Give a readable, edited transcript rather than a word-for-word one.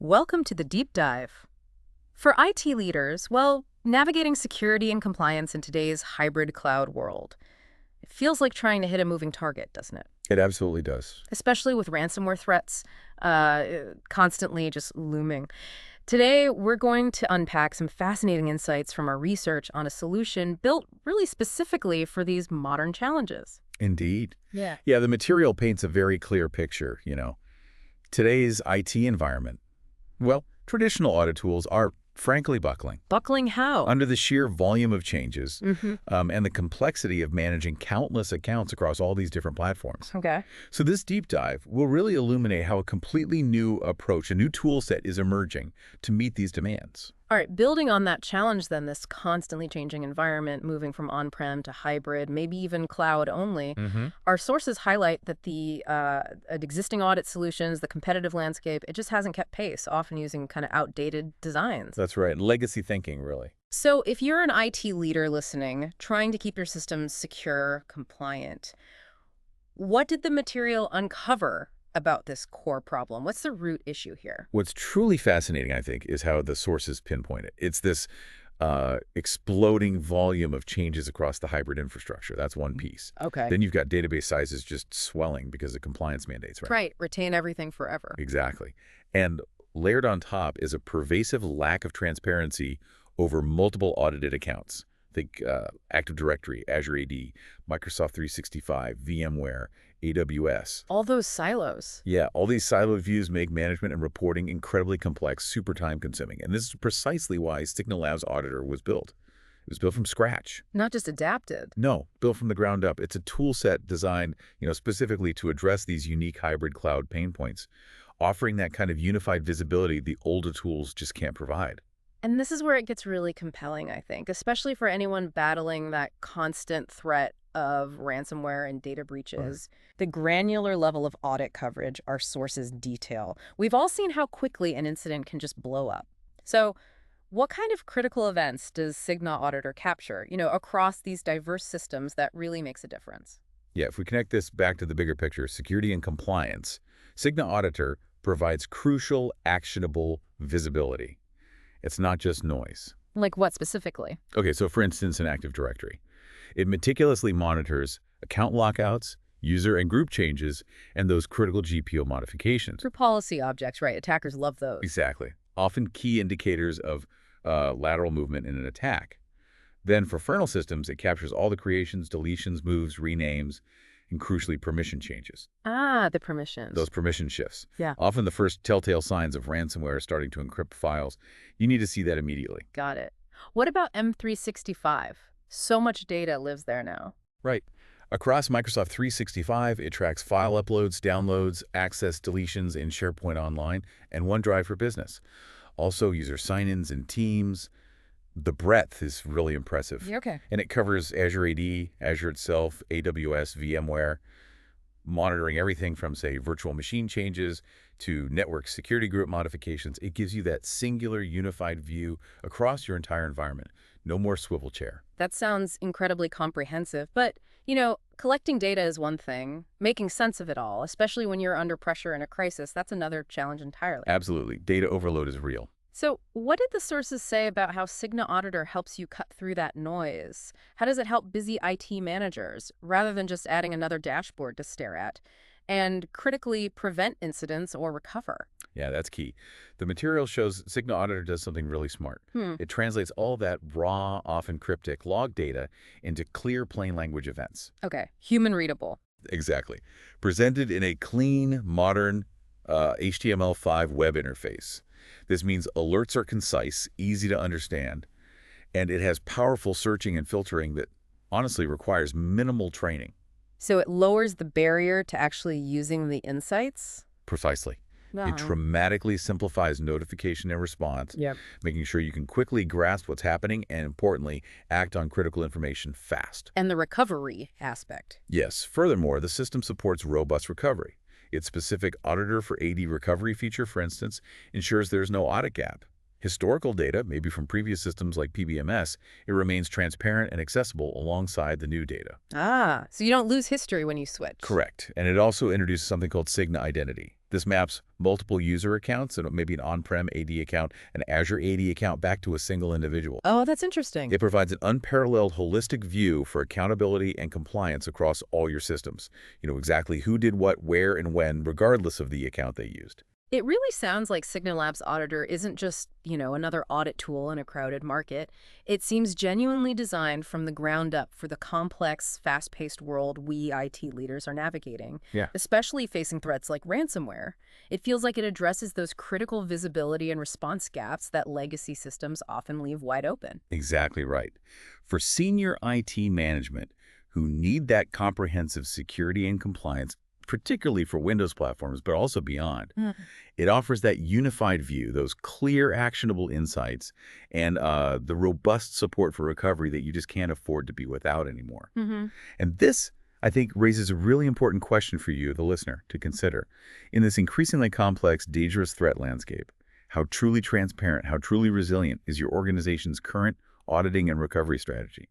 Welcome to the deep dive. For IT leaders, well, navigating security and compliance in today's hybrid cloud world, it feels like trying to hit a moving target, doesn't it? It absolutely does. Especially with ransomware threats constantly just looming. Today, we're going to unpack some fascinating insights from our research on a solution built really specifically for these modern challenges. Indeed. Yeah. Yeah, the material paints a very clear picture. Today's IT environment, well, traditional audit tools are frankly buckling Buckling how? under the sheer volume of changes Mm-hmm. and the complexity of managing countless accounts across all these different platforms. Okay. So this deep dive will really illuminate how a completely new approach, a new tool set is emerging to meet these demands. All right, building on that challenge then, this constantly changing environment, moving from on-prem to hybrid, maybe even cloud only, our sources highlight that the existing audit solutions, the competitive landscape, it just hasn't kept pace, often using kind of outdated designs. That's right. Legacy thinking, really. So if you're an IT leader listening, trying to keep your systems secure, compliant, what did the material uncover about this core problem? What's the root issue here? What's truly fascinating, I think, is how the sources pinpoint it. It's this exploding volume of changes across the hybrid infrastructure. That's one piece. Okay. Then you've got database sizes just swelling because of compliance mandates, right? Right, retain everything forever. Exactly. And layered on top is a pervasive lack of transparency over multiple audited accounts. Think Active Directory, Azure AD, Microsoft 365, VMware, AWS. All those silos. Yeah, all these siloed views make management and reporting incredibly complex, super time-consuming. And this is precisely why Cygna Labs Auditor was built. It was built from scratch. Not just adapted. No, built from the ground up. It's a tool set designed, specifically to address these unique hybrid cloud pain points, offering that kind of unified visibility the older tools just can't provide. And this is where it gets really compelling, I think, especially for anyone battling that constant threat of ransomware and data breaches. The granular level of audit coverage our sources detail. We've all seen how quickly an incident can just blow up. So what kind of critical events does Cygna Auditor capture, across these diverse systems that really makes a difference? Yeah, if we connect this back to the bigger picture, security and compliance, Cygna Auditor provides crucial, actionable visibility. It's not just noise. Like what specifically? Okay, so for instance, in Active Directory, it meticulously monitors account lockouts, user and group changes, and those critical GPO modifications. For policy objects, right? Attackers love those. Exactly. Often key indicators of lateral movement in an attack. Then for fernal systems, it captures all the creations, deletions, moves, renames, and crucially permission changes. Ah, the permissions. Those permission shifts. Yeah. Often the first telltale signs of ransomware starting to encrypt files. You need to see that immediately. Got it. What about M365? So much data lives there now. Right. Across Microsoft 365, it tracks file uploads, downloads, access deletions in SharePoint Online, and OneDrive for Business. Also, user sign-ins in Teams. The breadth is really impressive. Yeah, okay. And it covers Azure AD, Azure itself, AWS, VMware, monitoring everything from, say, virtual machine changes to network security group modifications. It gives you that singular unified view across your entire environment. No more swivel chair. That sounds incredibly comprehensive, but, collecting data is one thing. Making sense of it all, especially when you're under pressure in a crisis, that's another challenge entirely. Absolutely. Data overload is real. So what did the sources say about how Cygna Auditor helps you cut through that noise? How does it help busy IT managers, rather than just adding another dashboard to stare at, and critically prevent incidents or recover? Yeah, that's key. The material shows Cygna Auditor does something really smart. It translates all that raw, often cryptic log data into clear, plain language events. Okay, human readable. Exactly. Presented in a clean, modern HTML5 web interface. This means alerts are concise, easy to understand, and it has powerful searching and filtering that honestly requires minimal training. So it lowers the barrier to actually using the insights? Precisely. It dramatically simplifies notification and response, making sure you can quickly grasp what's happening and, importantly, act on critical information fast. And the recovery aspect. Yes. Furthermore, the system supports robust recovery. Its specific Auditor for AD recovery feature, for instance, ensures there's no audit gap. Historical data, maybe from previous systems like PBMS, it remains transparent and accessible alongside the new data. Ah, so you don't lose history when you switch. Correct. And it also introduces something called Cygna Identity. This maps multiple user accounts, and maybe an on-prem AD account, an Azure AD account back to a single individual. Oh, that's interesting. It provides an unparalleled holistic view for accountability and compliance across all your systems. You know exactly who did what, where, and when, regardless of the account they used. It really sounds like Cygna Labs Auditor isn't just, another audit tool in a crowded market. It seems genuinely designed from the ground up for the complex, fast-paced world we IT leaders are navigating, Yeah. especially facing threats like ransomware. It feels like it addresses those critical visibility and response gaps that legacy systems often leave wide open. Exactly right. For senior IT management who need that comprehensive security and compliance, particularly for Windows platforms, but also beyond, it offers that unified view, those clear, actionable insights, and the robust support for recovery that you just can't afford to be without anymore. Mm-hmm. And this, I think, raises a really important question for you, the listener, to consider. In this increasingly complex, dangerous threat landscape, how truly transparent, how truly resilient is your organization's current auditing and recovery strategy?